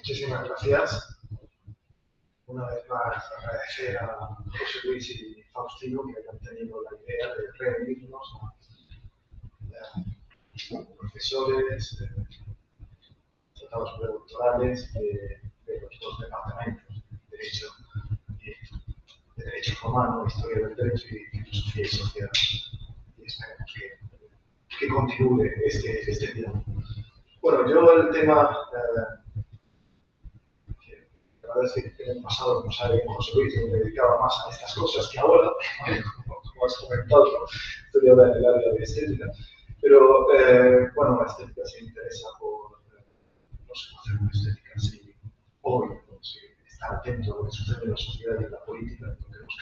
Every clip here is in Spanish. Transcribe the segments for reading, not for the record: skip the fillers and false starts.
Muchísimas gracias. Una vez más, agradecer a José Luis y Faustino que hayan tenido la idea de reunirnos a profesores, tratados predoctorales de los dos departamentos, de Derecho Romano, Historia del Derecho y Filosofía y Sociedad. Y esperemos que continúe este diálogo. Bueno, yo el tema... la verdad es que en el pasado, como sabe José Luis, me dedicaba más a estas cosas que ahora, como has comentado, estoy ahora en el área de estética. Pero, bueno, la estética se interesa por, no sé cómo hacer una estética así hoy, ¿no? Si estar atento a lo que sucede en la sociedad y en la política, lo que nos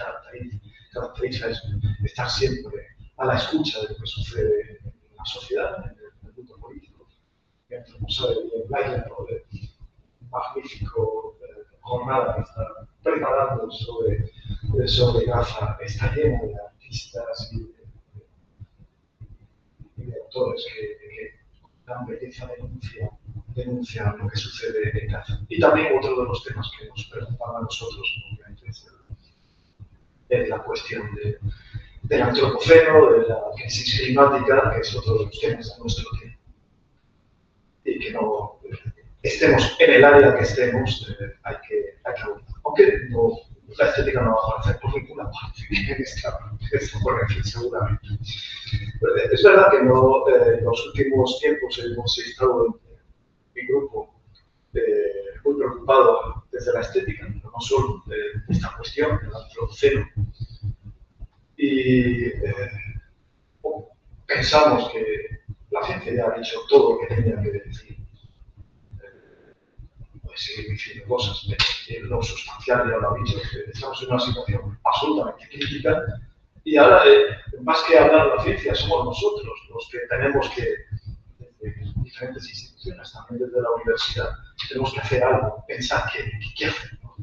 caracteriza es estar siempre a la escucha de lo que sucede en la sociedad, en el mundo político. Y como sabe bien Laila, ¿no? Un magnífico jornada que está preparando sobre Gaza, está lleno de artistas y de autores que dan belleza, denuncian lo que sucede en Gaza. Y también otro de los temas que nos preocupan a nosotros, obviamente, es la cuestión del antropoceno, de la crisis climática, que es otro de los temas de nuestro tiempo. Y que no estemos en el área que estemos, hay que abordar. Aunque no, la estética no va a aparecer por ninguna parte en esta corrección, seguramente. Pero es verdad que no, en los últimos tiempos hemos estado en mi grupo muy preocupado desde la estética, pero no solo de esta cuestión, del antropoceno. Y pensamos que la ciencia ya ha dicho todo lo que tenía que decir. Puede seguir diciendo cosas, pero lo sustancial ya lo ha dicho. Estamos en una situación absolutamente crítica y ahora, más que hablar de la ciencia, somos nosotros los que tenemos que, desde diferentes instituciones, también desde la universidad, tenemos que hacer algo, pensar qué hacer, ¿no?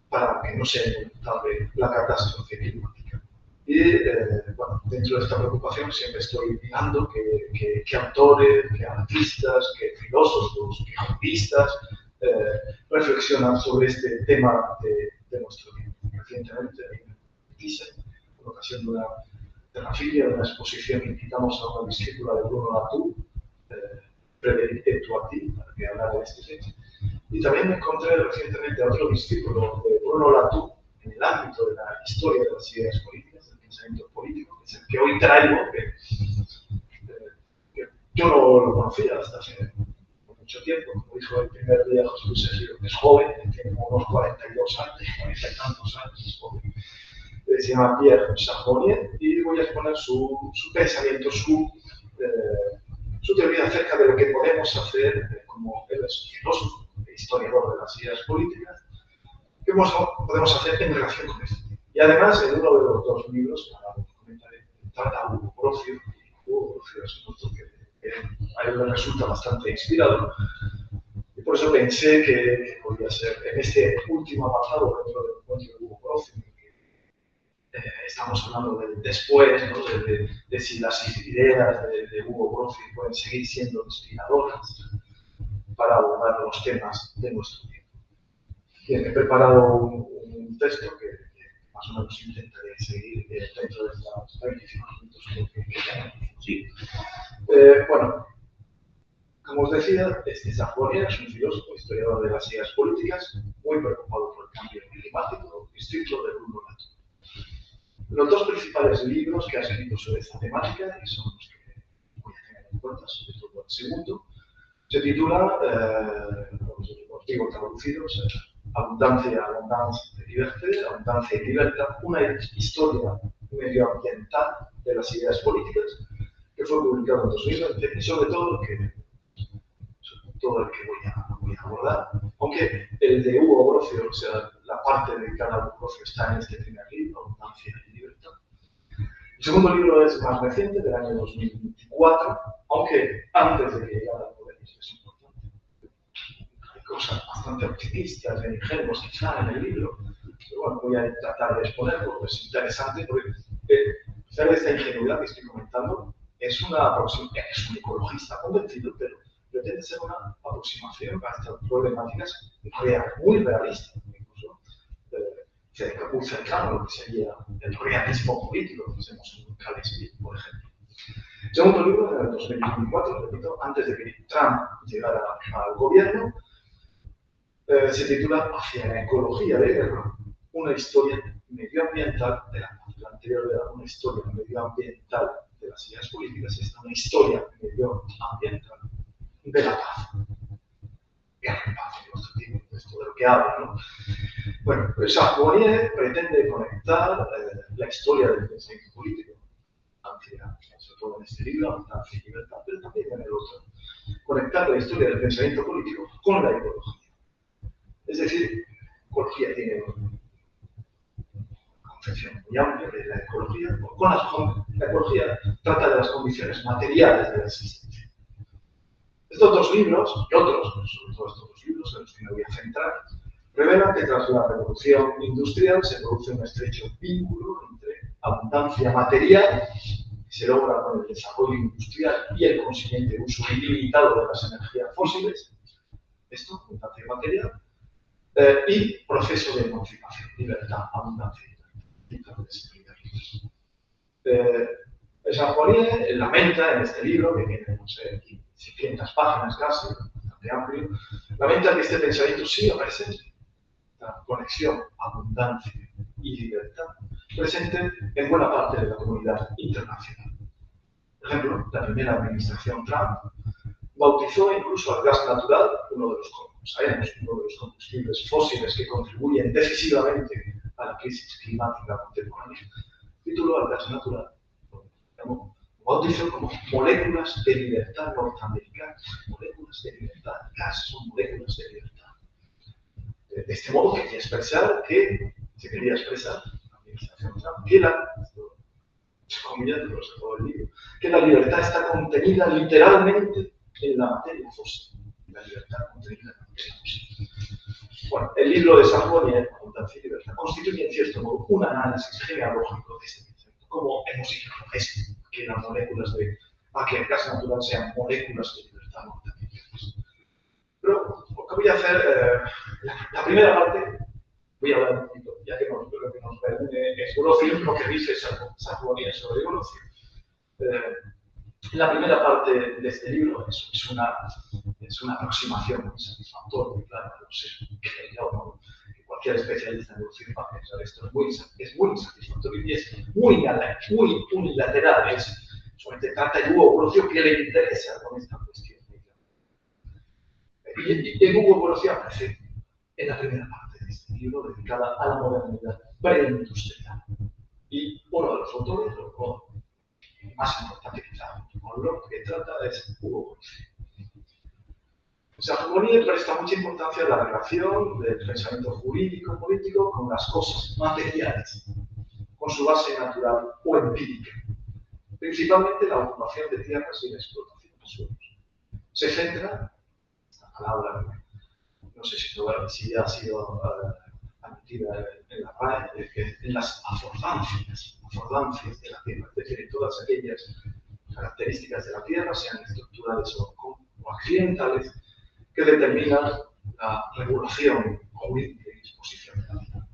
Para que no sea inevitable la catástrofe climática. Y, bueno, dentro de esta preocupación siempre estoy mirando que autores, que artistas, que filósofos, que artistas reflexionan sobre este tema de nuestro tiempo. Recientemente, en Pisa, por ocasión de la filia de una exposición que invitamos a una discípula de Bruno Latour, Predicte tu a ti, para que hablara de este tema. Y también me encontré recientemente a otro discípulo de Bruno Latour en el ámbito de la historia de las ideas políticas, del pensamiento político, que es el que hoy traigo, que yo no lo conocía hasta hace mucho tiempo. Como dijo el primer día José Luis Sergio, es joven, tiene unos 42 años, 40 y tantos años, es joven. Se llama Pierre Charbonnier y voy a exponer su pensamiento, su teoría acerca de lo que podemos hacer como él es filósofo, historiador de las ideas políticas, qué podemos hacer en relación con esto. Y además, en uno de los dos libros que ahora comentaré, trata Hugo Brocio. Hugo Brocio es un autor que a él me resulta bastante inspirador. Y por eso pensé que podría ser en este último apartado dentro del encuentro de Hugo Brocio, estamos hablando del después, ¿no? de si las ideas de Hugo Brocio pueden seguir siendo inspiradoras para abordar los temas de nuestro tiempo. Bien, he preparado un texto que más o menos intentaré seguir dentro de estos 25 minutos que tenemos. Sí. Bueno, como os decía, Charbonnier es un filósofo, historiador de las ideas políticas, muy preocupado por el cambio climático, discípulo de Bruno Latour. Los dos principales libros que ha escrito sobre esta temática, y son los que voy a tener en cuenta, sobre todo el segundo, se titula, os digo traducidos, Abundancia y Libertad, una historia medioambiental de las ideas políticas, que fue publicado en 2020, y sobre todo el que voy a abordar, aunque el de Hugo Brocio, o sea, la parte dedicada a Hugo Brocio está en este primer libro, Abundancia y Libertad. El segundo libro es más reciente, del año 2024, aunque antes de que llegara al poder, es importante. Hay cosas bastante optimistas e ingenuas quizá en el libro, pero bueno, voy a tratar de exponerlo, porque es interesante, porque a pesar de esta ingenuidad que estoy comentando, es un ecologista convencido, pero pretende ser una aproximación a estas problemáticas muy realista, incluso muy cercano a lo que sería el realismo político que hacemos en Calais, por ejemplo. El segundo libro, en el 2024, repito, antes de que Trump llegara al gobierno, se titula Hacia la ecología de guerra, una historia medioambiental de la paz. La anterior era una historia medioambiental de las ideas políticas, esta es una historia medioambiental de la paz. Guerra y paz, el objetivo de esto de lo que habla, ¿no? Bueno, pues Charbonnier pretende conectar la historia del pensamiento político, sobre todo en este libro, Abundancia y Libertad, pero también en el otro. Conectar la historia del pensamiento político con la ecología. Es decir, ecología tiene una concepción muy amplia de la ecología. La ecología trata de las condiciones materiales de la existencia. Estos dos libros, y otros, pero sobre todo estos dos libros en los que me voy a centrar, revelan que tras la revolución industrial se produce un estrecho vínculo entre abundancia material, que se logra con el desarrollo industrial y el consiguiente uso ilimitado de las energías fósiles, esto, abundancia material, y proceso de emancipación, libertad, abundancia y libertad. Charbonnier lamenta en este libro, que tiene, no sé, 600 páginas casi, bastante amplio, lamenta que este pensamiento siga presente, la conexión, abundancia y libertad, presente en buena parte de la comunidad internacional. Por ejemplo, la primera administración Trump bautizó incluso al gas natural, uno de los combustibles fósiles que contribuyen decisivamente a la crisis climática contemporánea, tituló al gas natural, bautizó como moléculas de libertad norteamericanas. Moléculas de libertad, gas son moléculas de libertad. De este modo se quería expresar la administración Trump, que la libertad está contenida literalmente en la materia fósil. La libertad contenida en la materia fósil. Bueno, el libro de Charbonnier, Abundancia y Libertad, constituye en cierto modo un análisis genealógico de este concepto. Como hemos dicho, que las moléculas que el gas natural sean moléculas de libertad norteamericanas. Pero lo que voy a hacer, la primera parte, voy a hablar un poquito, ya que lo que nos reúne es Gorozio, lo que dice Charbonnier sobre Gorozio. La primera parte de este libro es una aproximación muy satisfactoria, claro, no sé, que cualquier especialista en evolución va a pensar esto es muy insatisfactorio y es muy unilateral, solamente trata el Hugo Gorozio que le interesa con esta cuestión. Y el Hugo Gorozio aparece en la primera parte de este libro dedicada a la modernidad preindustrial. Y uno de los autores, más importante quizá, con lo que trata es Hugo Gorozio. Charbonnier presta mucha importancia a la relación del pensamiento jurídico-político con las cosas materiales, con su base natural o empírica, principalmente la ocupación de tierras y la explotación de suelos. Se centra, esta palabra, no sé si ya ha sido admitida en la RAE, en las affordancias de la tierra, es decir, en todas aquellas características de la tierra, sean estructurales o accidentales, que determinan la regulación jurídica y disposición de la tierra.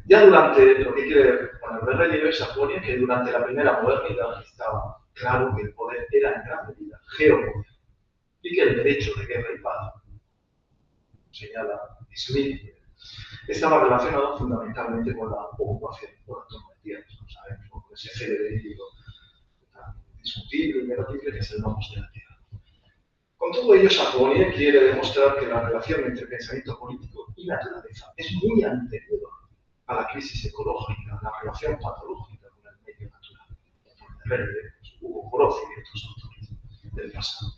Ya durante lo que quiere poner de relieve Charbonnier, que durante la primera modernidad estaba claro que el poder era en gran medida geopoder y que el derecho de guerra y paz, señala Smith, estaba relacionado fundamentalmente con la ocupación por la toma de tierras. No sabemos con ese célebre libro tan discutible y debatible que es el Nomos de la Tierra. Con todo ello, Charbonnier quiere demostrar que la relación entre pensamiento político y naturaleza es muy anterior a la crisis ecológica, a la relación patológica con el medio natural. Hugo Gorozio y otros autores del pasado.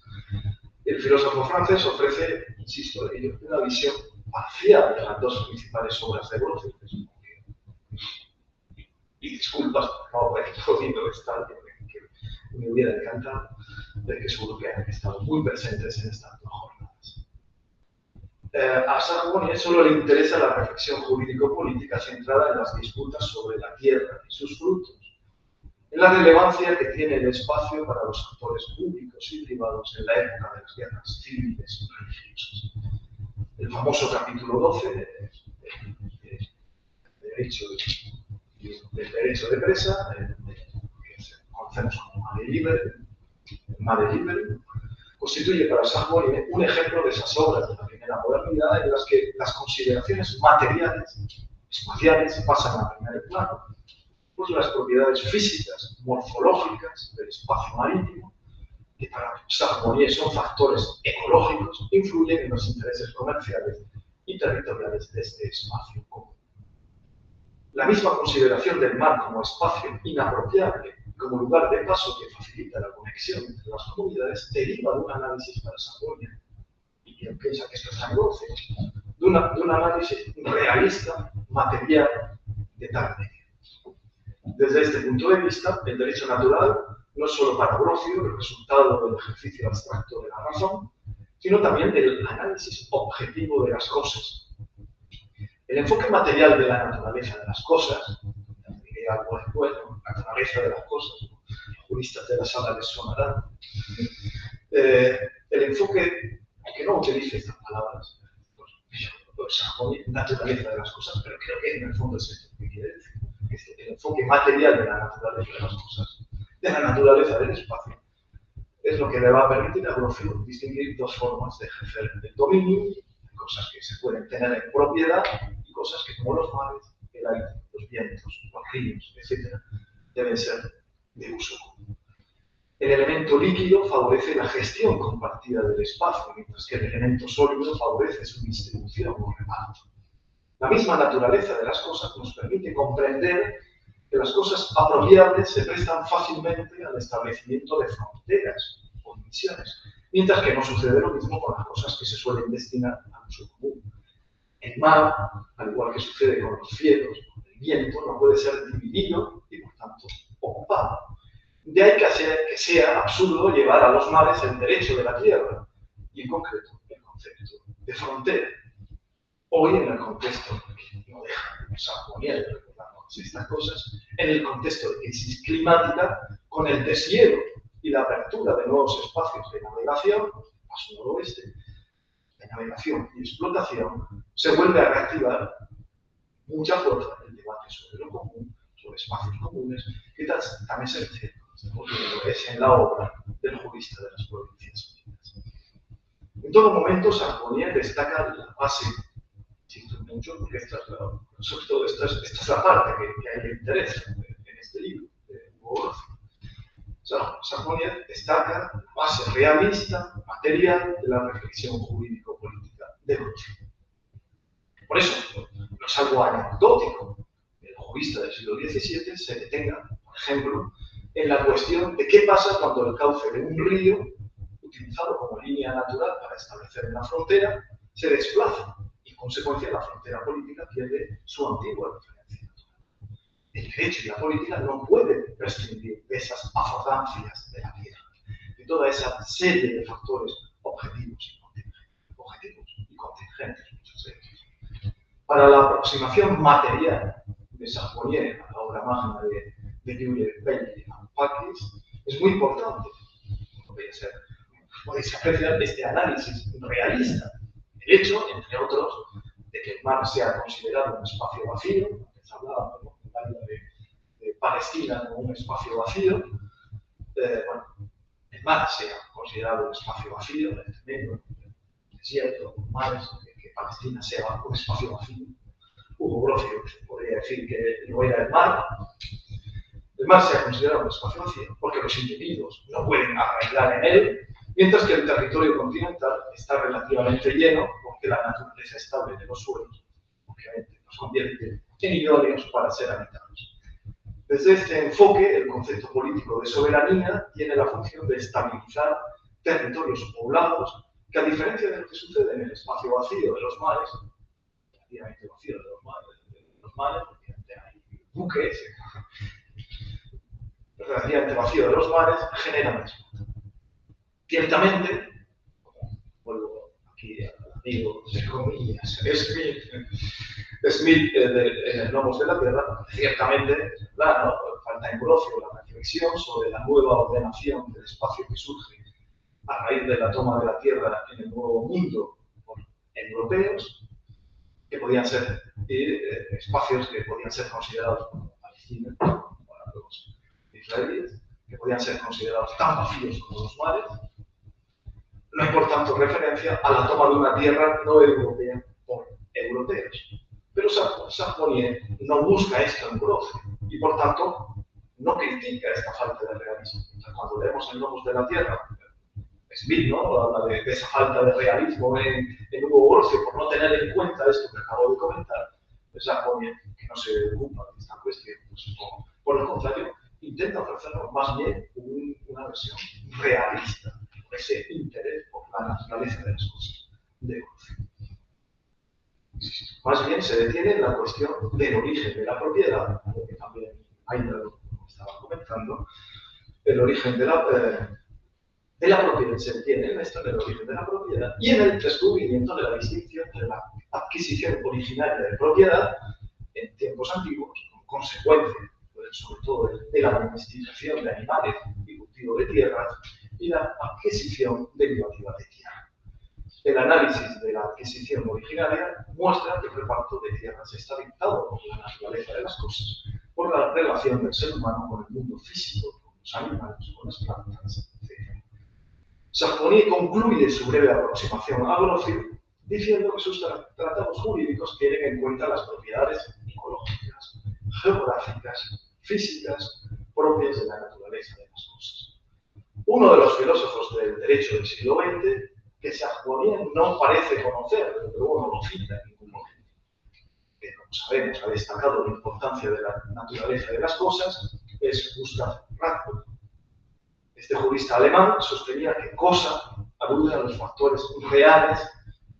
El filósofo francés ofrece, insisto en ello, una visión parcial de las dos principales obras de Gorozio. Y disculpas por no haber podido estar, que me hubiera encantado, de que seguro que han estado muy presentes en estas dos jornadas. A Charbonnier solo le interesa la reflexión jurídico-política centrada en las disputas sobre la tierra y sus frutos. en la relevancia que tiene el espacio para los actores públicos y privados en la época de las guerras civiles y religiosas. El famoso capítulo 12 del derecho de presa, que conocemos como Mare Liberum, constituye para Saint-Bonier un ejemplo de esas obras de la primera modernidad en las que las consideraciones materiales, espaciales, pasan a primer plano, pues las propiedades físicas, morfológicas del espacio marítimo, que para Saint-Bonier son factores ecológicos, influyen en los intereses comerciales y territoriales de este espacio común. La misma consideración del mar como espacio inapropiable, como lugar de paso que facilita la conexión entre las comunidades, deriva de un análisis para Saint-Bonier, y quien piensa que esto es algo, de un análisis realista, material, de tal medio. Desde este punto de vista, el derecho natural no es solo para Brocio el resultado del ejercicio abstracto de la razón, sino también del análisis objetivo de las cosas. El enfoque material de la naturaleza de las cosas, la naturaleza de las cosas, los juristas de la sala les sonarán, el enfoque, aunque no utilice estas palabras, pues naturaleza de las cosas, pero creo que en el fondo es esto que quiere decir. El enfoque material de la naturaleza de las cosas, de la naturaleza del espacio, es lo que le va a permitir a Brocio distinguir dos formas de ejercer el dominio, cosas que se pueden tener en propiedad y cosas que, como los mares, el aire, los vientos, los ríos, etc., deben ser de uso común. El elemento líquido favorece la gestión compartida del espacio, mientras que el elemento sólido favorece su distribución o reparto. La misma naturaleza de las cosas nos permite comprender que las cosas apropiables se prestan fácilmente al establecimiento de fronteras o divisiones, mientras que no sucede lo mismo con las cosas que se suelen destinar a uso común. El mar, al igual que sucede con los cielos, con el viento, no puede ser dividido y, por tanto, ocupado. De ahí que sea absurdo llevar a los mares el derecho de la tierra, y en concreto el concepto de frontera. Hoy, en el contexto que no deja de Saint-Bonier de recordarnos estas cosas, en el contexto de crisis climática, con el deshielo y la apertura de nuevos espacios de navegación, paso noroeste, de navegación y explotación, se vuelve a reactivar mucha fuerza el debate sobre lo común, sobre espacios comunes, que también se dice es en la obra del jurista de las Provincias Unidas. En todo momento, Saint-Bonier destaca la base, insisto mucho, porque sobre todo esta es la parte que a él le interesa en este libro, de Hugo Brocio. Saint-Bonier destaca la base realista, material, de la reflexión jurídico-política de Brocio. Por eso, no es algo anecdótico que el jurista del siglo XVII se detenga, por ejemplo, en la cuestión de qué pasa cuando el cauce de un río, utilizado como línea natural para establecer una frontera, se desplaza y, en consecuencia, la frontera política pierde su antigua referencia natural. El derecho y la política no pueden prescindir de esas affordancias de la tierra, de toda esa serie de factores objetivos y contingentes, muchos de ellos. Para la aproximación material de Saint-Bonier a la obra magna de Jules Bailey and Paquis, es muy importante. Podéis apreciar este análisis realista, el hecho, entre otros, de que el mar sea considerado un espacio vacío, antes hablábamos, ¿no?, en el área de Palestina como un espacio vacío, bueno, el mar sea considerado un espacio vacío, el medio, desierto, mares, que Palestina sea un espacio vacío. Hugo Brocio podría decir que no era el mar. El mar se ha considerado un espacio vacío porque los individuos no pueden arraigar en él, mientras que el territorio continental está relativamente lleno porque la naturaleza estable de los suelos, obviamente, los convierte en idóneos para ser habitados. Desde este enfoque, el concepto político de soberanía tiene la función de estabilizar territorios poblados que, a diferencia de lo que sucede en el espacio vacío de los mares, relativamente vacío de los mares, porque hay buques, relativamente vacío de los mares, genera mismo. Ciertamente, vuelvo aquí a digo, entre comillas, Smith en el Nomos de la Tierra, ciertamente, es verdad, ¿no? Falta en Brocio la reflexión sobre la nueva ordenación del espacio que surge a raíz de la toma de la Tierra en el Nuevo Mundo por europeos, que podían ser espacios que podían ser considerados como palestinos, para los israelíes, que podían ser considerados tan vacíos como los mares. No hay, por tanto, referencia a la toma de una tierra no europea por europeos. Pero Sartre no busca esto en Brocio y, por tanto, no critica esta falta de realismo. O sea, cuando leemos el Nomos de la Tierra, Smith, ¿no?, habla de esa falta de realismo en Hugo Brocio por no tener en cuenta esto que acabo de comentar. Sartre, que no se ocupa de esta cuestión, pues, por el contrario, intenta ofrecernos más bien una versión realista, ese interés por la naturaleza de las cosas de Brocio. Más bien se detiene en la cuestión del origen de la propiedad, que también Aida lo estaba comentando, el origen de la propiedad, se detiene en esto, en el origen de la propiedad, y en el descubrimiento de la distinción entre la adquisición originaria de propiedad en tiempos antiguos, como consecuencia, sobre todo, de la domesticación de animales y cultivo de tierras, y la adquisición derivativa de tierra. El análisis de la adquisición originaria muestra que el reparto de tierras está dictado por la naturaleza de las cosas, por la relación del ser humano con el mundo físico, con los animales, con las plantas, etc. Sartre concluye su breve aproximación a Brocio diciendo que sus tratados jurídicos tienen en cuenta las propiedades ecológicas, geográficas, físicas, propias de la naturaleza de las cosas. Uno de los filósofos del derecho del siglo XX, que Sartre no parece conocer, pero luego no lo cita en ningún momento, que, como sabemos, ha destacado la importancia de la naturaleza de las cosas, es Gustav Radcliffe. Este jurista alemán sostenía que cosa alude a los factores reales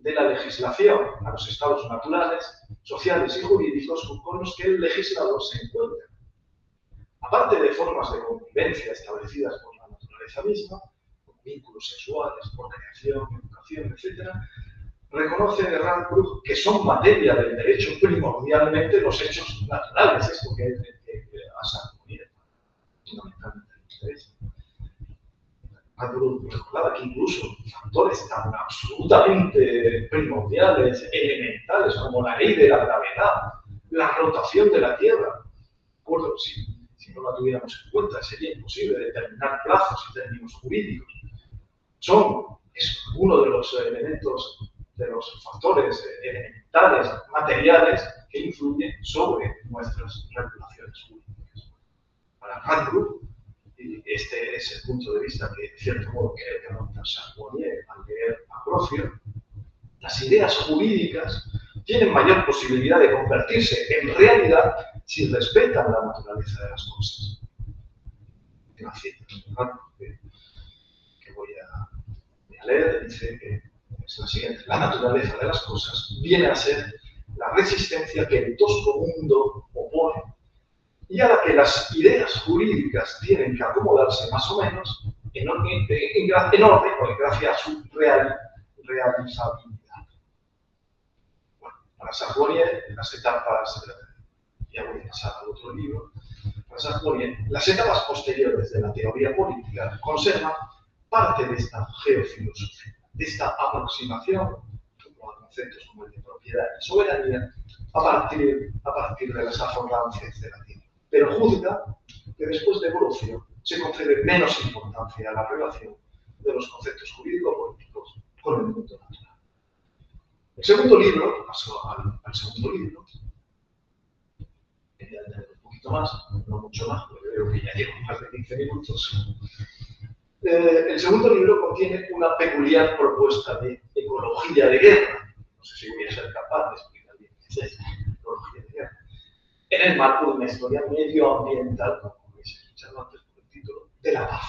de la legislación, a los estados naturales, sociales y jurídicos con los que el legislador se encuentra. Aparte de formas de convivencia establecidas por la naturaleza misma, como vínculos sexuales, procreación, educación, etc., reconoce Radcliffe que son materia del derecho primordialmente los hechos naturales, esto que a Sartre fundamentalmente le interesa. Radcliffe recordaba que incluso factores tan absolutamente primordiales, elementales, como la ley de la gravedad, la rotación de la Tierra, recuerdo, si no la tuviéramos en cuenta, sería imposible determinar plazos y términos jurídicos. Es uno de los elementos, de los factores elementales, materiales, que influyen sobre nuestras regulaciones jurídicas. Para Radcliffe, y este es el punto de vista que, de cierto modo, cree que adopta Sartre al leer a Brocio, las ideas jurídicas tienen mayor posibilidad de convertirse en realidad si respetan la naturaleza de las cosas. Una cita que voy a leer dice que es la siguiente: la naturaleza de las cosas viene a ser la resistencia que el tosco mundo opone y a la que las ideas jurídicas tienen que acomodarse más o menos en orden gracias a su realizabilidad. Bueno, para Sartre, en las etapas, ya voy a pasar al otro libro, para Sartre, las etapas posteriores de la teoría política conservan parte de esta geofilosofía, de esta aproximación a conceptos como el de propiedad y soberanía a partir de las affordancias de la tierra. Pero juzga que después de Brocio se concede menos importancia a la relación de los conceptos jurídico-políticos con el mundo natural. El segundo libro, paso al segundo libro, quería tener un poquito más, no mucho más, porque veo que ya llevo más de 15 minutos. El segundo libro contiene una peculiar propuesta de ecología de guerra. No sé si voy a ser capaz de explicar bien qué es esta ecología de guerra. En el marco de una historia medioambiental, como habéis escuchado antes por el título, de la paz.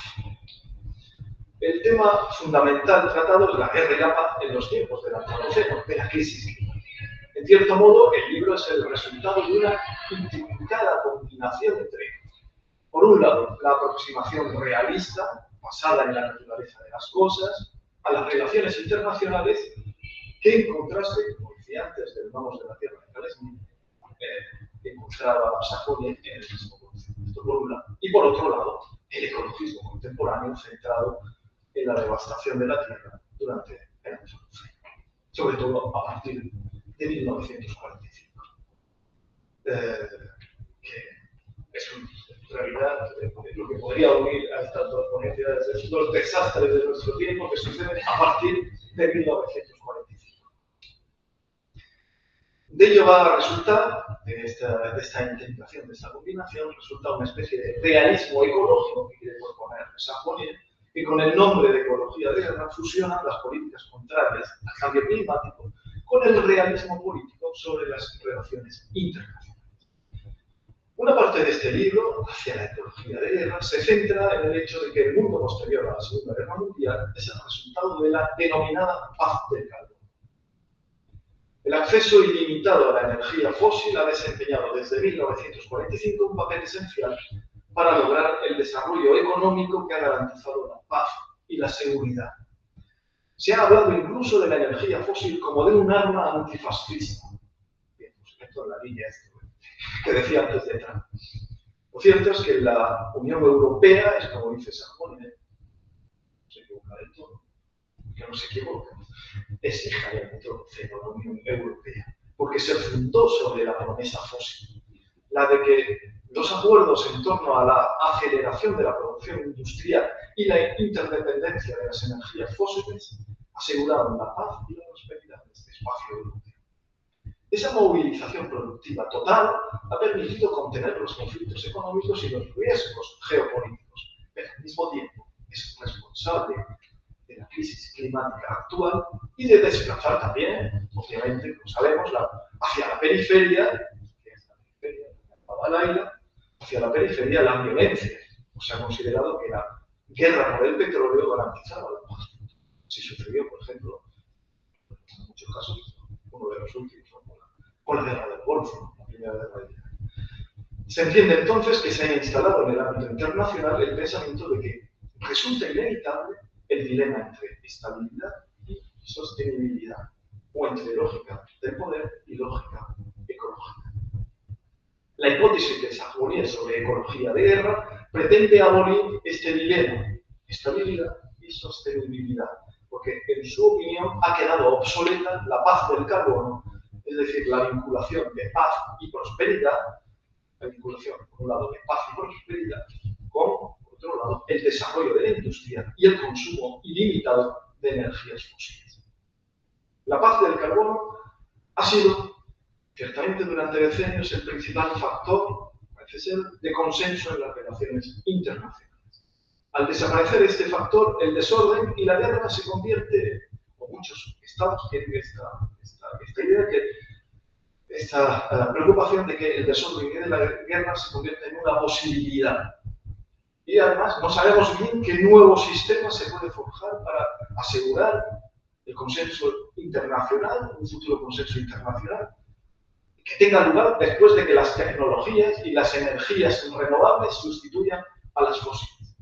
El tema fundamental del tratado es la guerra y la paz en los tiempos del Antropoceno, de la crisis climática. En cierto modo, el libro es el resultado de una intrincada combinación entre, por un lado, la aproximación realista, basada en la naturaleza de las cosas, a las relaciones internacionales, que en contraste, como decía antes, del Vamos de la Tierra de Kalesnik, encontraba Sajonia en el mismo concepto. Esto por un lado. Y por otro lado, el ecologismo contemporáneo centrado en la devastación de la Tierra durante el Antropoceno, sobre todo a partir de 1945. Que es en realidad lo que podría unir a estas dos ponencias, es los desastres de nuestro tiempo que suceden a partir de 1945. De ello va a resultar, de esta intentación, de esta combinación, resulta una especie de realismo ecológico que quiere proponer Sajonia, que con el nombre de ecología de guerra fusiona las políticas contrarias al cambio climático con el realismo político sobre las relaciones internacionales. Una parte de este libro, hacia la ecología de guerra, se centra en el hecho de que el mundo posterior a la Segunda Guerra Mundial es el resultado de la denominada paz del carbono. El acceso ilimitado a la energía fósil ha desempeñado desde 1945 un papel esencial para lograr el desarrollo económico que ha garantizado la paz y la seguridad. Se ha hablado incluso de la energía fósil como de un arma antifascista. Bien, pues esto es la línea que decía antes de Trump. Lo cierto es que la Unión Europea es, como dice Sajonia, se equivoca del todo, que no se equivoca, es hija del método de la Unión Europea, porque se fundó sobre la promesa fósil, la de que los acuerdos en torno a la aceleración de la producción industrial y la interdependencia de las energías fósiles aseguraron la paz y la prosperidad de este espacio europeo. Esa movilización productiva total ha permitido contener los conflictos económicos y los riesgos geopolíticos, pero al mismo tiempo es responsable de la crisis climática actual y de desplazar también, obviamente, como sabemos, hacia la periferia, que es la periferia de Balaila, hacia la periferia la violencia. Se ha considerado que la guerra por el petróleo garantizaba la paz. Así sucedió, por ejemplo, en muchos casos, uno de los últimos, con la guerra del Golfo, la primera guerra de Irak. Se entiende entonces que se ha instalado en el ámbito internacional el pensamiento de que resulta inevitable el dilema entre estabilidad y sostenibilidad, o entre lógica del poder y lógica ecológica. La hipótesis de Sajonia sobre ecología de guerra pretende abolir este dilema, estabilidad y sostenibilidad, porque en su opinión ha quedado obsoleta la paz del carbono, es decir, la vinculación de paz y prosperidad, la vinculación, por un lado, de paz y prosperidad, con, por otro lado, el desarrollo de la industria y el consumo ilimitado de energías fósiles. La paz del carbono ha sido, ciertamente durante decenios, el principal factor, parece ser, de consenso en las relaciones internacionales. Al desaparecer este factor, el desorden y la guerra se convierte, o muchos estados tienen esta idea que esta preocupación de que el desorden y de la guerra se convierta en una posibilidad. Y además no sabemos bien qué nuevo sistema se puede forjar para asegurar el consenso internacional, un futuro consenso internacional, que tenga lugar después de que las tecnologías y las energías renovables sustituyan a las fósiles.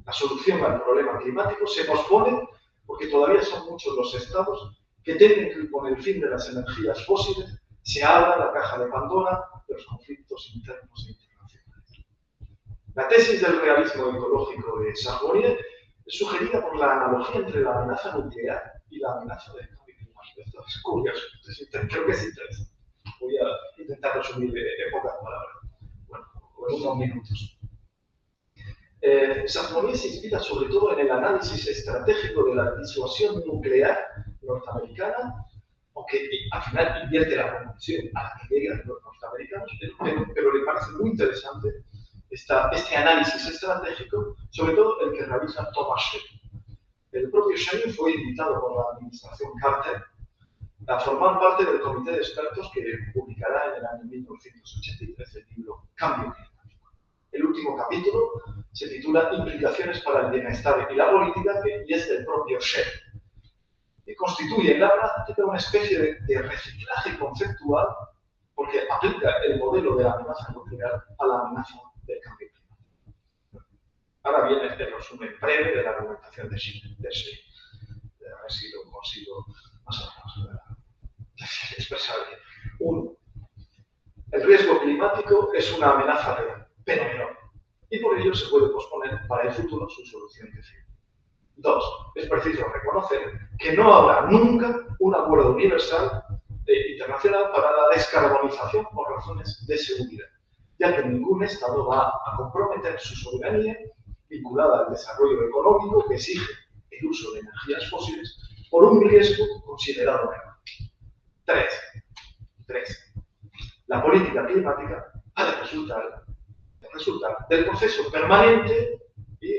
La solución al problema climático se pospone porque todavía son muchos los estados que temen que con el fin de las energías fósiles se abra la caja de Pandora de los conflictos internos e internacionales. La tesis del realismo ecológico de Sajonia es sugerida por la analogía entre la amenaza nuclear y la amenaza del cambio climático. Esto es curioso, creo que es interesante. Voy a intentar resumir en pocas palabras, bueno, en unos minutos. Sajonia se inspira sobre todo en el análisis estratégico de la disuasión nuclear norteamericana, aunque al final invierte la conclusión a la que llegan los norteamericanos, pero le parece muy interesante este análisis estratégico, sobre todo el que realiza Thomas Schelling. El propio Schelling fue invitado por la administración Carter a formar parte del comité de expertos que publicará en el año 1983 el libro Cambio Climático. El último capítulo se titula Implicaciones para el bienestar y la política, y es del propio Schelling, que constituye en la práctica una especie de reciclaje conceptual porque aplica el modelo de la amenaza nuclear a la amenaza del cambio climático. Ahora viene el resumen breve de la argumentación de Schelling. A ver si lo consigo más o menos, expresar bien. Uno, el riesgo climático es una amenaza real, pero menor, y por ello se puede posponer para el futuro su solución definitiva. Dos, es preciso reconocer que no habrá nunca un acuerdo universal internacional para la descarbonización por razones de seguridad, ya que ningún Estado va a comprometer su soberanía vinculada al desarrollo económico que exige el uso de energías fósiles por un riesgo considerado menor. Tres, la política climática ha de resultar del proceso permanente y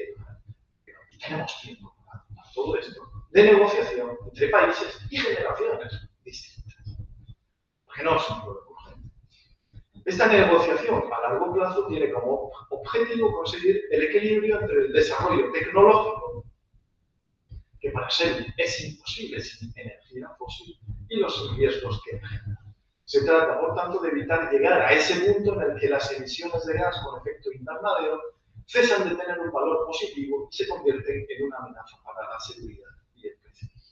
tenemos tiempo para todo esto, de negociación entre países y generaciones distintas. Porque no es un problema urgente. Esta negociación a largo plazo tiene como objetivo conseguir el equilibrio entre el desarrollo tecnológico, que para ser es imposible sin energía fósil, y los riesgos que engendra. Se trata, por tanto, de evitar llegar a ese punto en el que las emisiones de gas con efecto invernadero cesan de tener un valor positivo y se convierten en una amenaza para la seguridad y el crecimiento.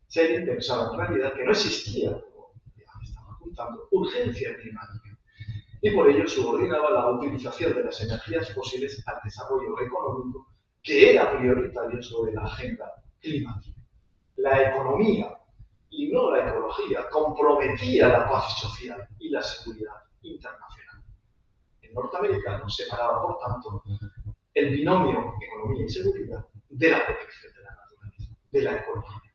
Schelling pensaba en realidad que no existía, como ya estaba apuntando, urgencia climática, y por ello subordinaba la utilización de las energías fósiles al desarrollo económico, que era prioritario sobre la agenda climática. La economía y no la ecología comprometía la paz social y la seguridad internacional. El norteamericano separaba, por tanto, el binomio economía y seguridad de la protección de la naturaleza, de la ecología.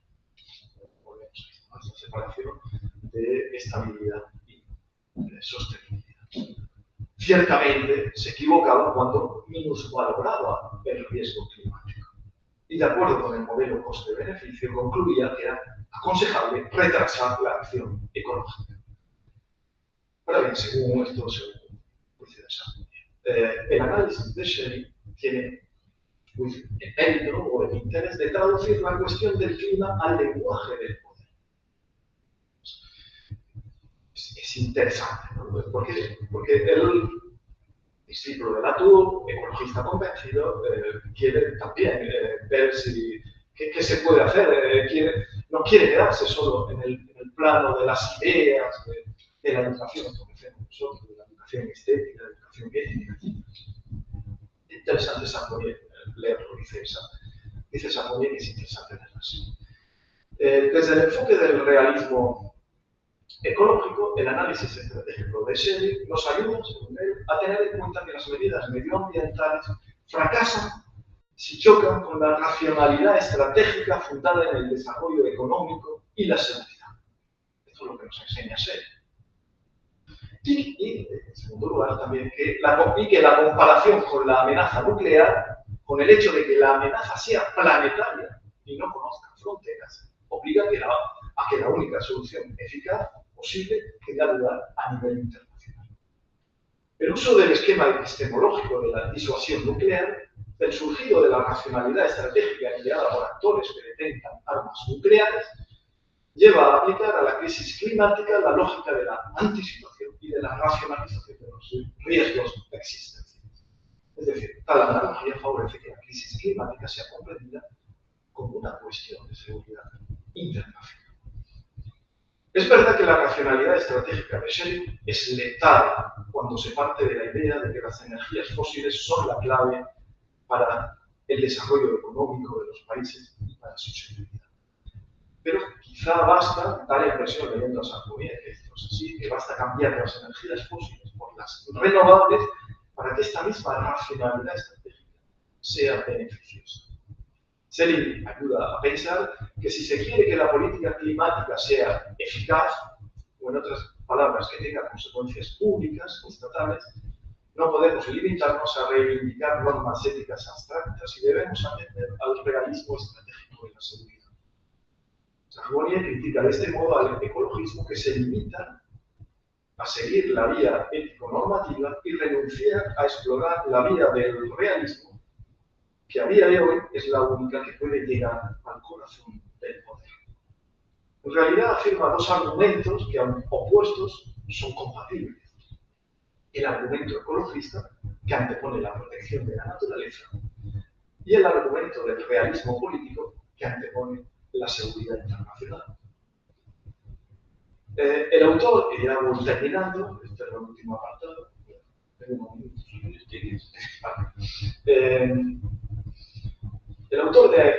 Volvemos a esta separación de estabilidad y de sostenibilidad. Ciertamente se equivocaba cuando minusvaloraba el riesgo climático. Y de acuerdo con el modelo coste-beneficio, concluía que era aconsejable retrasar la acción ecológica. Ahora bien, según esto, según juicio de Sarkozy, el análisis de Schelling tiene el mérito o el interés de traducir la cuestión del clima al lenguaje del poder. Es interesante, ¿no? Porque el discípulo de Latour, ecologista convencido, quiere también ver qué se puede hacer, no quiere quedarse solo en el plano de las ideas, de la educación, como decimos nosotros, de la educación estética, de la educación ética. Interesante Sarkozy leerlo, dice Sarkozy que es interesante leerlo así. Desde el enfoque del realismo ecológico, el análisis estratégico de Schelling nos ayuda, según él, a tener en cuenta que las medidas medioambientales fracasan si chocan con la racionalidad estratégica fundada en el desarrollo económico y la seguridad. Esto es lo que nos enseña Schelling. Y en segundo lugar, también que la comparación con la amenaza nuclear, con el hecho de que la amenaza sea planetaria y no conozca fronteras, obliga a que la única solución eficaz posible tenga lugar a nivel internacional. El uso del esquema epistemológico de la disuasión nuclear, del surgido de la racionalidad estratégica ideada por actores que detentan armas nucleares, lleva a aplicar a la crisis climática la lógica de la anticipación y de la racionalización de los riesgos existenciales. Es decir, tal analogía favorece que la crisis climática sea comprendida como una cuestión de seguridad internacional. Es verdad que la racionalidad estratégica de Schelling es letal cuando se parte de la idea de que las energías fósiles son la clave para el desarrollo económico de los países y para su seguridad. Pero quizá basta, da la impresión leyendo a Sarkozy que esto es así, que basta cambiar las energías fósiles por las renovables para que esta misma racionalidad estratégica sea beneficiosa. Schelling ayuda a pensar que si se quiere que la política climática sea eficaz, o en otras palabras, que tenga consecuencias públicas, estatales, no podemos limitarnos a reivindicar normas éticas abstractas y debemos atender al realismo estratégico de la seguridad. Sarkozy critica de este modo al ecologismo que se limita a seguir la vía ético-normativa y renuncia a explorar la vía del realismo, que a día de hoy es la única que puede llegar al corazón del poder. En realidad afirma dos argumentos que, aunque opuestos, son compatibles. El argumento ecologista, que antepone la protección de la naturaleza, y el argumento del realismo político, que antepone la seguridad internacional. El autor, y ya voy terminando, este es el último apartado, tengo un minuto, el autor de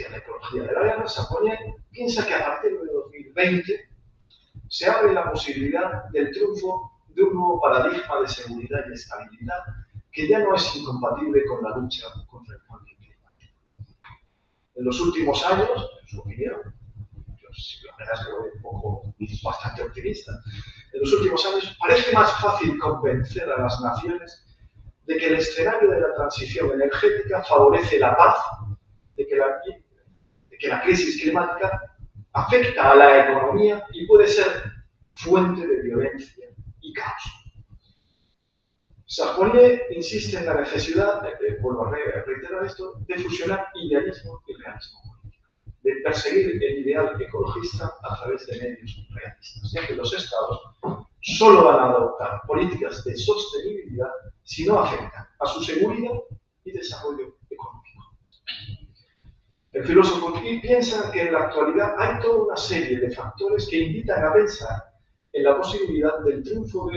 la ecología de la guerra, Saponier, piensa que a partir de 2020 se abre la posibilidad del triunfo de un nuevo paradigma de seguridad y estabilidad que ya no es incompatible con la lucha contra el cambio climático. En los últimos años, en su opinión, la verdad es que lo veo un poco bastante optimista, en los últimos años parece más fácil convencer a las naciones de que el escenario de la transición energética favorece la paz, de que la crisis climática afecta a la economía y puede ser fuente de violencia y caos. Saponier insiste en la necesidad, vuelvo a reiterar esto, de fusionar idealismo y realismo político, de perseguir el ideal ecologista a través de medios realistas, ya que los estados solo van a adoptar políticas de sostenibilidad si no afectan a su seguridad y desarrollo económico. El filósofo piensa que en la actualidad hay toda una serie de factores que invitan a pensar en la posibilidad del triunfo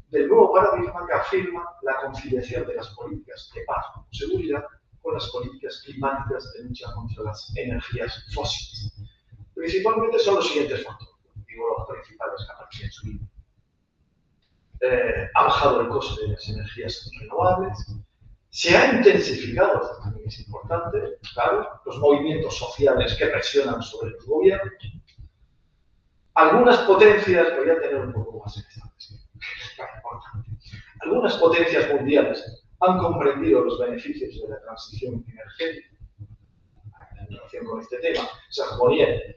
del nuevo paradigma que afirma la conciliación de las políticas de paz y seguridad con las políticas climáticas de lucha contra las energías fósiles. Principalmente son los siguientes factores, digo los principales que aparecen en su libro. Ha bajado el coste de las energías renovables, se ha intensificado, esto también es importante, claro, los movimientos sociales que presionan sobre los gobiernos. Algunas potencias, voy a tener un poco más en esta es importante. Algunas potencias mundiales han comprendido los beneficios de la transición energética. En relación con este tema, Saponier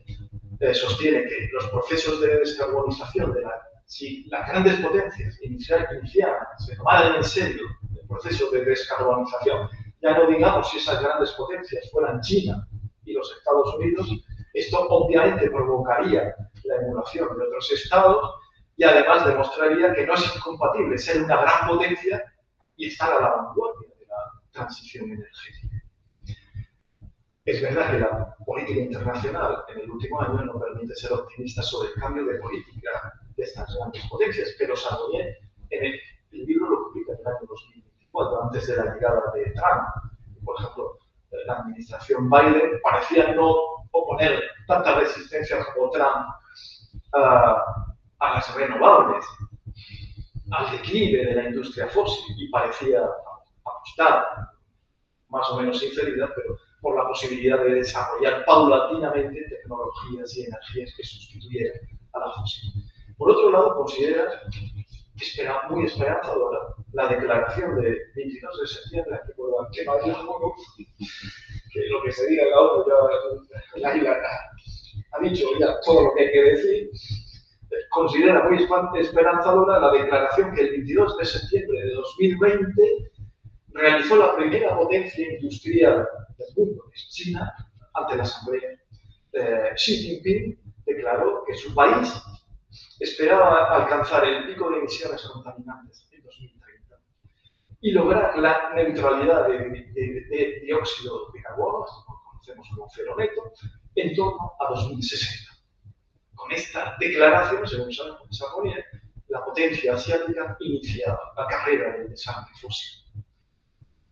sostiene que los procesos de descarbonización si las grandes potencias se tomaran en serio el proceso de descarbonización, ya no digamos si esas grandes potencias fueran China y los Estados Unidos, esto obviamente provocaría la emulación de otros estados y además demostraría que no es incompatible ser una gran potencia y estar a la vanguardia de la transición energética. Es verdad que la política internacional en el último año no permite ser optimista sobre el cambio de política de estas grandes potencias, pero Saponier en el libro lo publica en el año 2024, antes de la llegada de Trump. Por ejemplo, la administración Biden parecía no oponer tanta resistencia como Trump a las renovables, al declive de la industria fósil, y parecía apostar, más o menos sinceridad, pero por la posibilidad de desarrollar paulatinamente tecnologías y energías que sustituyeran a la fósil. Por otro lado, considera muy esperanzadora la declaración de 22 de septiembre, que no hay alguno, que lo que se diga la otra ya ha dicho ya todo lo que hay que decir. Considera muy esperanzadora la declaración que el 22 de septiembre de 2020 realizó la primera potencia industrial del mundo, que es China, ante la Asamblea. Xi Jinping declaró que su país esperaba alcanzar el pico de emisiones contaminantes en 2030 y lograr la neutralidad de dióxido de carbono, esto lo conocemos como cero neto, en torno a 2060. Con esta declaración, según Saponier, la potencia asiática iniciaba la carrera del desastre fósil.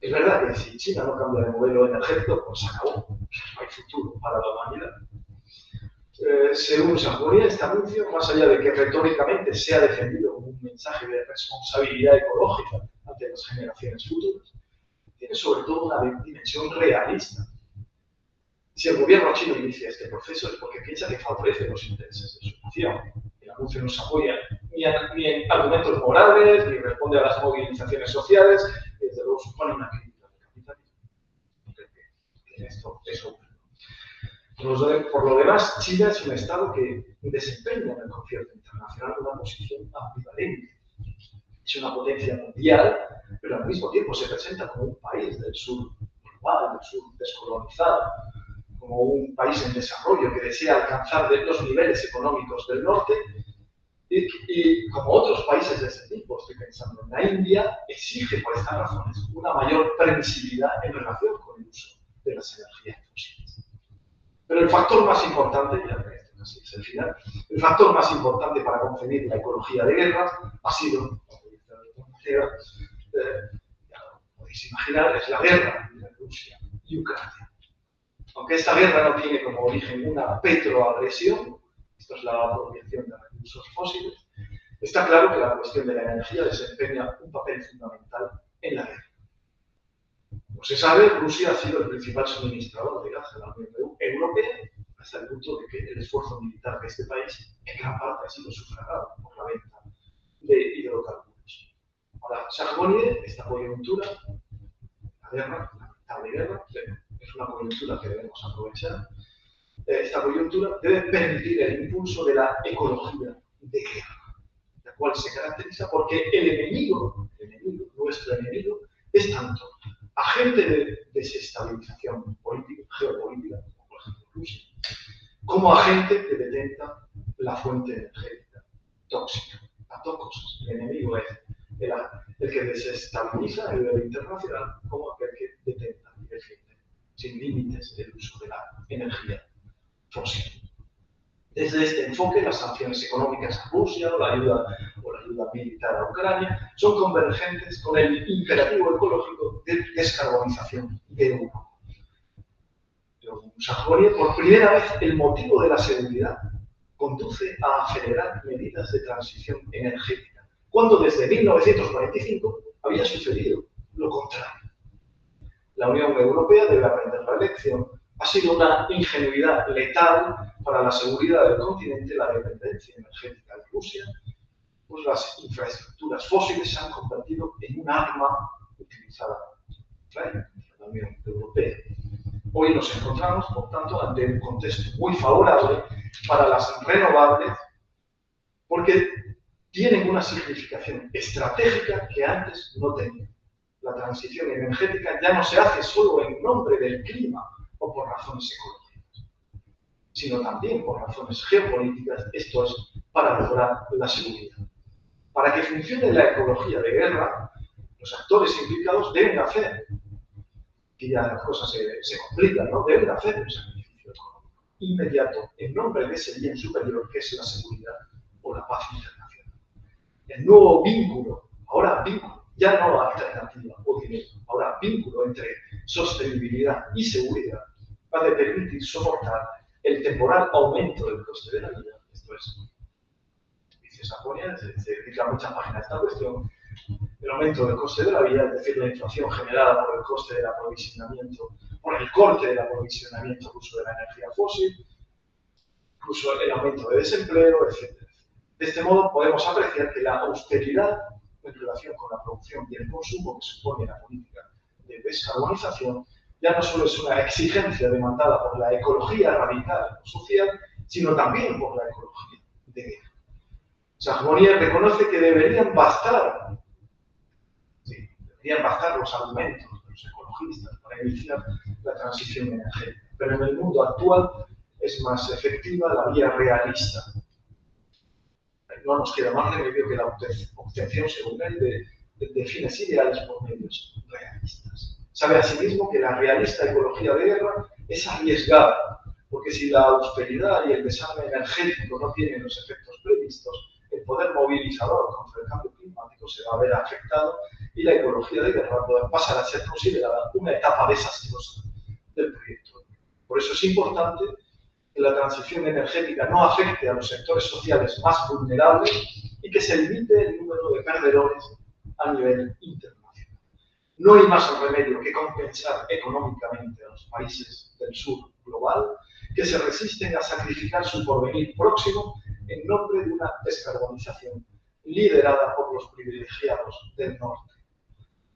Es verdad que si China no cambia de modelo energético, pues se acabó. No hay futuro para la humanidad. Según Saponier, este anuncio, más allá de que retóricamente sea defendido como un mensaje de responsabilidad ecológica ante las generaciones futuras, tiene sobre todo una dimensión realista. Si el gobierno chino inicia este proceso es porque piensa que favorece los intereses de su nación. El anuncio no se apoya ni en argumentos morales, ni responde a las movilizaciones sociales, y desde luego supone una crítica del capitalismo. Creo que esto es obvio. Por lo demás, China es un Estado que desempeña en el concierto internacional una posición ambivalente. Es una potencia mundial, pero al mismo tiempo se presenta como un país del sur global, del sur descolonizado, como un país en desarrollo que desea alcanzar los niveles económicos del norte y como otros países de ese tipo, estoy pensando en la India, exige por estas razones una mayor permisividad en relación con el uso de las energías fósiles. Pero el factor más importante, ya que este casi es el final. El factor más importante para concebir la ecología de guerra ha sido, ya lo podéis imaginar, es la guerra entre Rusia y Ucrania. Aunque esta guerra no tiene como origen una petroagresión, esto es la apropiación de recursos fósiles, está claro que la cuestión de la energía desempeña un papel fundamental en la guerra. Como se sabe, Rusia ha sido el principal suministrador de gas de la Unión Europea, hasta el punto de que el esfuerzo militar de este país en gran parte ha sido sufragado por la venta de hidrocarburos. Ahora, Chargonier, esta coyuntura, la guerra, la lamentable guerra, es una coyuntura que debemos aprovechar. Esta coyuntura debe permitir el impulso de la ecología de guerra, la cual se caracteriza porque el enemigo, nuestro enemigo, es tanto agente de desestabilización política, geopolítica, como por ejemplo Rusia, como agente que detenta la fuente energética tóxica. Las dos cosas. El enemigo es el que desestabiliza a nivel internacional, como aquel que detenta y defiende sin límites el uso de la energía fósil. Desde este enfoque, las sanciones económicas a Rusia o la ayuda militar a Ucrania son convergentes con el imperativo ecológico de descarbonización de Europa. Chargonier, por primera vez, el motivo de la seguridad conduce a acelerar medidas de transición energética, cuando desde 1945 había sucedido lo contrario. La Unión Europea debe aprender la lección. Ha sido una ingenuidad letal para la seguridad del continente la dependencia energética de Rusia, pues las infraestructuras fósiles se han convertido en un arma utilizada por la Unión Europea. Hoy nos encontramos, por tanto, ante un contexto muy favorable para las renovables, porque tienen una significación estratégica que antes no tenían. La transición energética ya no se hace solo en nombre del clima o por razones ecológicas, sino también por razones geopolíticas, esto es, para lograr la seguridad. Para que funcione la ecología de guerra, los actores implicados deben hacer, que ya las cosas se complican, ¿no? Deben hacer un sacrificio económico inmediato en nombre de ese bien superior que es la seguridad o la paz internacional. El nuevo vínculo, ahora vínculo, ya no alternativa o dinero, ahora vínculo entre sostenibilidad y seguridad, va a permitir soportar el temporal aumento del coste de la vida. Esto es, dice Chargonier, se dedica muchas páginas a esta cuestión, el aumento del coste de la vida, es decir, la inflación generada por el coste del aprovisionamiento, por el corte del aprovisionamiento al uso de la energía fósil, incluso el aumento de desempleo, etc. De este modo podemos apreciar que la austeridad en relación con la producción y el consumo que supone la política de descarbonización ya no solo es una exigencia demandada por la ecología radical o social, sino también por la ecología de guerra. Chargonier reconoce que deberían bastar los argumentos de los ecologistas para iniciar la transición energética, pero en el mundo actual es más efectiva la vía realista. No nos queda más remedio que la obtención, según él, de fines ideales por medios realistas. Sabe asimismo que la realista ecología de guerra es arriesgada, porque si la austeridad y el desarme energético no tienen los efectos previstos, el poder movilizador contra el cambio climático se va a ver afectado y la ecología de guerra puede pasar a ser considerada una etapa desastrosa del proyecto. Por eso es importante que la transición energética no afecte a los sectores sociales más vulnerables y que se limite el número de perdedores a nivel internacional. No hay más remedio que compensar económicamente a los países del sur global que se resisten a sacrificar su porvenir próximo en nombre de una descarbonización liderada por los privilegiados del norte.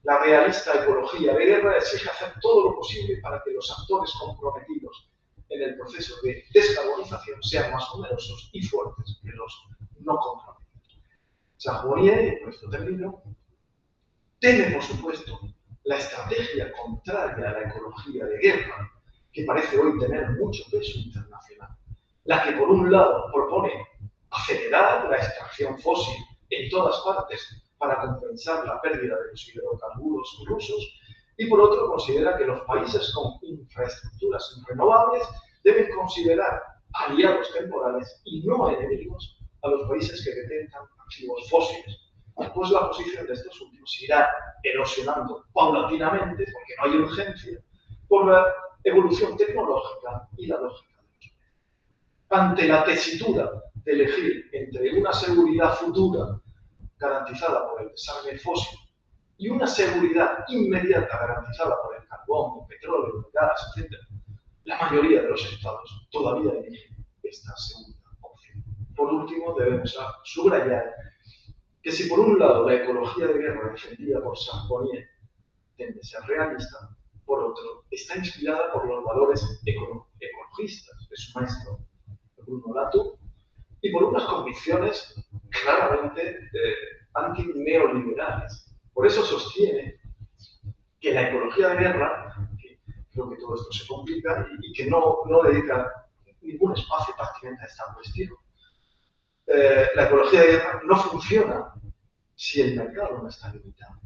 La realista ecología de guerra exige hacer todo lo posible para que los actores comprometidos en el proceso de descarbonización sean más numerosos y fuertes que los no comprometidos. Chargonier, en nuestro término, teme, por supuesto, la estrategia contraria a la ecología de guerra, que parece hoy tener mucho peso internacional. La que, por un lado, propone acelerar la extracción fósil en todas partes para compensar la pérdida de los hidrocarburos rusos, y por otro considera que los países con infraestructuras renovables deben considerar aliados temporales y no enemigos a los países que detengan activos fósiles. Pues la posición de estos últimos irá erosionando paulatinamente, porque no hay urgencia, por la evolución tecnológica y la lógica de los medios. Ante la tesitura de elegir entre una seguridad futura garantizada por el desarme fósil y una seguridad inmediata garantizada por el carbón, el petróleo, el gas, etc., la mayoría de los estados todavía eligen esta segunda opción. Por último, debemos subrayar que si por un lado la ecología de guerra defendida por Samponier tiende a ser realista, por otro, está inspirada por los valores ecologistas de su maestro Bruno Latour y por unas convicciones claramente antineoliberales. Por eso sostiene que la ecología de guerra, que creo que todo esto se complica y que no dedica ningún espacio prácticamente a esta cuestión, la ecología de guerra no funciona si el mercado no está limitado,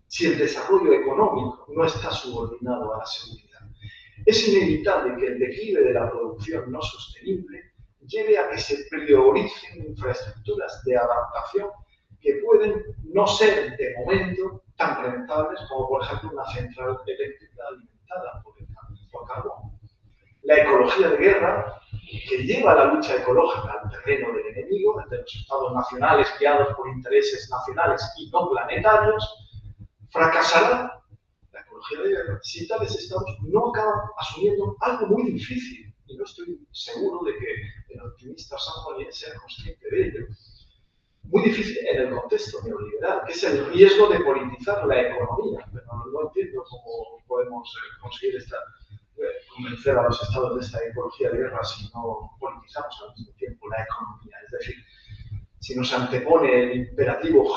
si el desarrollo económico no está subordinado a la seguridad. Es inevitable que el declive de la producción no sostenible lleve a que se prioricen infraestructuras de adaptación que pueden no ser de momento tan rentables como, por ejemplo, una central eléctrica alimentada por carbón. La ecología de guerra, que lleva la lucha ecológica al terreno del enemigo, el de los estados nacionales guiados por intereses nacionales y no planetarios, fracasará. La ecología de guerra, si tales estados no acaban asumiendo algo muy difícil, y no estoy seguro de que el optimista Samponier sea consciente de ello, muy difícil en el contexto neoliberal, que es el riesgo de politizar la economía. Pero no entiendo cómo podemos conseguir convencer a los estados de esta ecología de guerra si no politizamos al mismo tiempo la economía. Es decir, si nos antepone el imperativo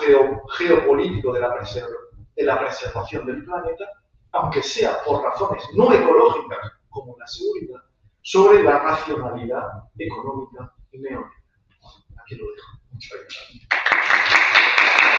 geopolítico de la preservación del planeta, aunque sea por razones no ecológicas como la seguridad, sobre la racionalidad económica neoliberal. Aquí lo dejo. Muchas gracias.